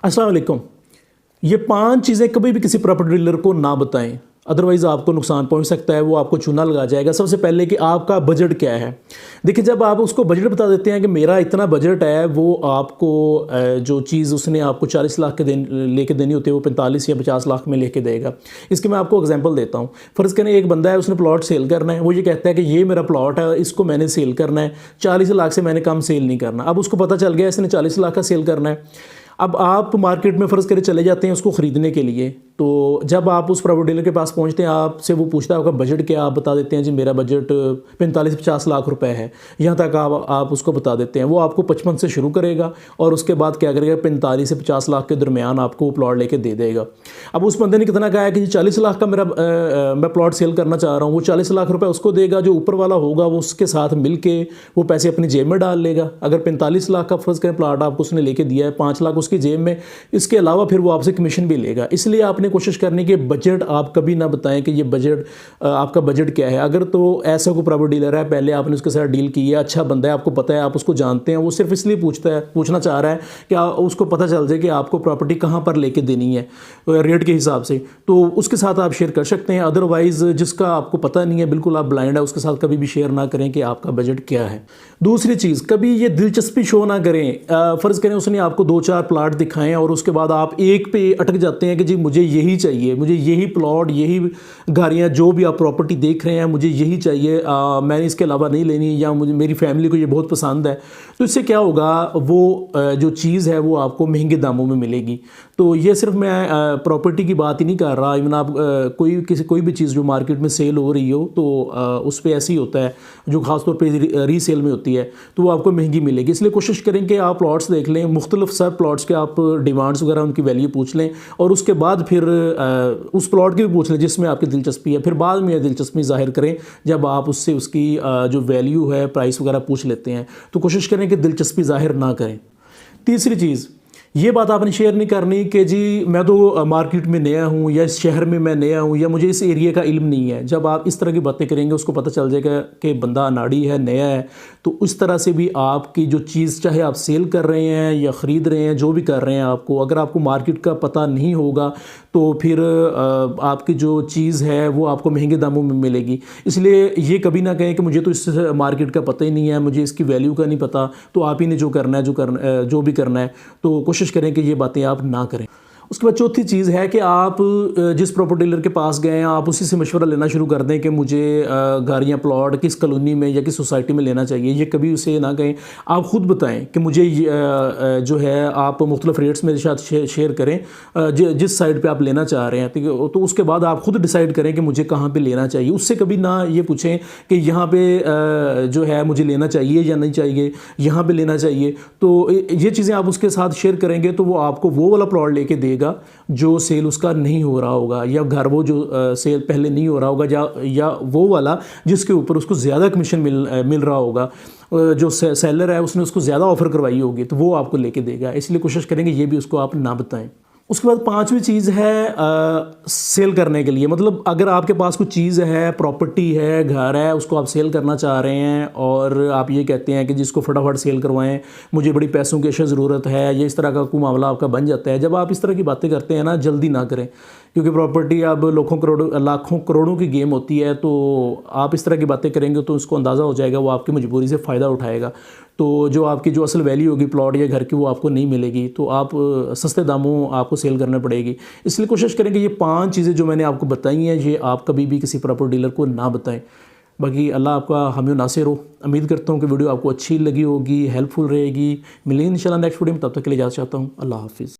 अस्सलाम वालेकुम। ये 5 चीज़ें कभी भी किसी प्रॉपर्टी डीलर को ना बताएं, अदरवाइज़ आपको नुकसान पहुंच सकता है, वो आपको चूना लगा जाएगा। सबसे पहले कि आपका बजट क्या है। देखिए, जब आप उसको बजट बता देते हैं कि मेरा इतना बजट है, वो आपको जो चीज़ उसने आपको 40 लाख के लेके देनी होती है वो 45 या 50 लाख में लेके देगा। इसकी मैं आपको एग्जांपल देता हूँ। फ़र्ज़ करें एक बंदा है, उसने प्लॉट सेल करना है, वो ये कहता है कि ये मेरा प्लॉट है, इसको मैंने सेल करना है, 40 लाख से मैंने कम सेल नहीं करना। अब उसको पता चल गया इसने 40 लाख का सेल करना है। अब आप मार्केट में फ़र्ज़ करें चले जाते हैं उसको ख़रीदने के लिए, तो जब आप उस प्रॉपर्टी डीलर के पास पहुंचते हैं, आपसे वो पूछता है आपका बजट क्या, आप बता देते हैं जी मेरा बजट 45-50 लाख रुपए है। यहाँ तक आप उसको बता देते हैं। वो आपको 55 से शुरू करेगा और उसके बाद क्या करेगा, 45 से 50 लाख के दरमियान आपको वो प्लॉट लेके दे देगा। अब उस बंदे ने कितना कहा है कि 40 लाख का मेरा मैं प्लॉट सेल करना चाह रहा हूँ, वो 40 लाख रुपये उसको देगा। जो ऊपर वाला होगा वो उसके साथ मिल के वो पैसे अपनी जेब में डाल लेगा। अगर 45 लाख का फ़र्ज़ करें प्लॉट आपको उसने लेके दिया है, 5 लाख उसकी जेब में, इसके अलावा फिर वो आपसे कमीशन भी लेगा। इसलिए आपने कोशिश करनी कि बजट आप कभी ना बताएं कि ये बजट आपका बजट क्या है। अगर तो ऐसा कोई प्रॉपर्टी डीलर है, पहले आपने उसके साथ डील की है, अच्छा बंदा है, आपको पता है, आप उसको जानते हैं, वो सिर्फ इसलिए पूछना चाह रहा है कि उसको पता चल जाए कि आपको प्रॉपर्टी कहाँ पर लेके देनी है रेट के हिसाब से, तो उसके साथ आप शेयर कर सकते हैं। अदरवाइज़ जिसका आपको पता नहीं है, बिल्कुल आप ब्लाइंड है, उसके साथ कभी भी शेयर ना करें कि आपका बजट क्या है। दूसरी चीज़, कभी ये दिलचस्पी शो ना करें। फ़र्ज़ करें उसने आपको 2-4 प्लाट दिखाएं और उसके बाद आप एक पे अटक जाते हैं कि जी मुझे यही चाहिए, मुझे यही प्लॉट, यही गाड़ियाँ, जो भी आप प्रॉपर्टी देख रहे हैं मुझे यही चाहिए, मैंने इसके अलावा नहीं लेनी, या मुझे मेरी फैमिली को ये बहुत पसंद है। तो इससे क्या होगा, वो जो चीज़ है वो आपको महंगे दामों में मिलेगी। तो ये सिर्फ मैं प्रॉपर्टी की बात ही नहीं कर रहा, इवन आप कोई भी चीज़ जो मार्केट में सेल हो रही हो तो उस पर ऐसे ही होता है, जो ख़ासतौर पर रीसेल में होती है तो वो आपको महंगी मिलेगी। इसलिए कोशिश करें कि आप प्लॉट्स देख लें, मुख्तलिफ सब प्लॉट्स के आप डिमांड्स वगैरह उनकी वैल्यू पूछ लें, और उसके बाद फिर उस प्लॉट की भी पूछ लें जिसमें आपकी दिलचस्पी है। फिर बाद में दिलचस्पी ज़ाहिर करें जब आप उससे उसकी जो वैल्यू है, प्राइस वगैरह पूछ लेते हैं। तो कोशिश करें कि दिलचस्पी ज़ाहिर ना करें। तीसरी चीज़, ये बात आपने शेयर नहीं करनी कि जी मैं तो मार्केट में नया हूँ, या इस शहर में मैं नया हूँ, या मुझे इस एरिया का इल्म नहीं है। जब आप इस तरह की बातें करेंगे उसको पता चल जाएगा कि बंदा अनाड़ी है, नया है। तो उस तरह से भी आपकी जो चीज़, चाहे आप सेल कर रहे हैं या ख़रीद रहे हैं, जो भी कर रहे हैं, आपको अगर आपको मार्केट का पता नहीं होगा तो फिर आपकी जो चीज़ है वो आपको महंगे दामों में मिलेगी। इसलिए ये कभी ना कहें कि मुझे तो इस मार्केट का पता ही नहीं है, मुझे इसकी वैल्यू का नहीं पता, तो आप ही ने जो करना है, जो भी करना है, तो कोशिश करें कि ये बातें आप ना करें। उसके बाद चौथी चीज़ है कि आप जिस प्रॉपर्टी डीलर के पास गए हैं, आप उसी से मशवरा लेना शुरू कर दें कि मुझे घर या प्लॉट किस कॉलोनी में या किस सोसाइटी में लेना चाहिए। ये कभी उसे ना कहें, आप ख़ुद बताएं कि मुझे जो है, आप मुख्तलिफ रेट्स मेरे साथ शेयर करें जिस साइड पे आप लेना चाह रहे हैं, तो उसके बाद आप ख़ुद डिसाइड करें कि मुझे कहाँ पे लेना चाहिए। उससे कभी ना ये पूछें कि यहाँ पे जो है मुझे लेना चाहिए या नहीं चाहिए, यहाँ पे लेना चाहिए। तो ये चीज़ें आप उसके साथ शेयर करेंगे तो वो आपको वो वाला प्लॉट लेके देगा जो सेल उसका नहीं हो रहा होगा, या घर वो जो सेल पहले नहीं हो रहा होगा, या वो वाला जिसके ऊपर उसको ज़्यादा कमीशन मिल रहा होगा, जो सेलर है उसने उसको ज़्यादा ऑफ़र करवाई होगी, तो वो आपको लेके देगा। इसलिए कोशिश करेंगे ये भी उसको आप ना बताएं। उसके बाद पांचवी चीज़ है सेल करने के लिए, मतलब अगर आपके पास कोई चीज़ है, प्रॉपर्टी है, घर है, उसको आप सेल करना चाह रहे हैं और आप ये कहते हैं कि जिसको फटाफट सेल करवाएं, मुझे बड़ी पैसों की अशद ज़रूरत है, ये इस तरह का कोई मामला आपका बन जाता है। जब आप इस तरह की बातें करते हैं ना, जल्दी ना करें, क्योंकि प्रॉपर्टी अब लाखों करोड़ों की गेम होती है। तो आप इस तरह की बातें करेंगे तो उसको अंदाज़ा हो जाएगा, वो आपकी मजबूरी से फ़ायदा उठाएगा। तो जो आपकी जो असल वैल्यू होगी प्लॉट या घर की, वो आपको नहीं मिलेगी, तो आप सस्ते दामों आपको सेल करना पड़ेगी। इसलिए कोशिश करें कि ये 5 चीज़ें जो मैंने आपको बताई हैं, ये आप कभी भी किसी प्रॉपर्टी डीलर को ना बताएं। बाकी अल्लाह आपका हामी नासिर हो। उम्मीद करता हूँ कि वीडियो आपको अच्छी लगी होगी, हेल्पफुल रहेगी। मिलेंगे इंशाल्लाह नेक्स्ट वीडियो में, तब तक के लिए इजाज़त चाहता हूँ। अल्लाह हाफिज़।